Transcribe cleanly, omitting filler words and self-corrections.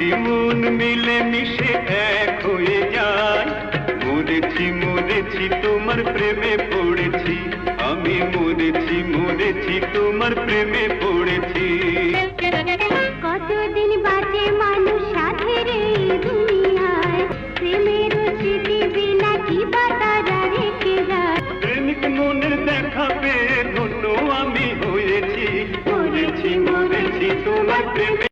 যদি মন মিলে মিশে এক হয়ে যায়। মরেছি মরেছি তোমার প্রেমে পড়েছি, আমি মরেছি মরেছি তোমার প্রেমে পড়েছি। কতদিন বাজে মানুষ সাধের এই দুনিয়ায়, প্রেমের স্মৃতি বিনা কি বা তারা রেখে যায়। প্রেমিক মনের দেখা পেয়ে ধন্য আমি হয়েছি, মরেছি মরেছি তোমার প্রেমে।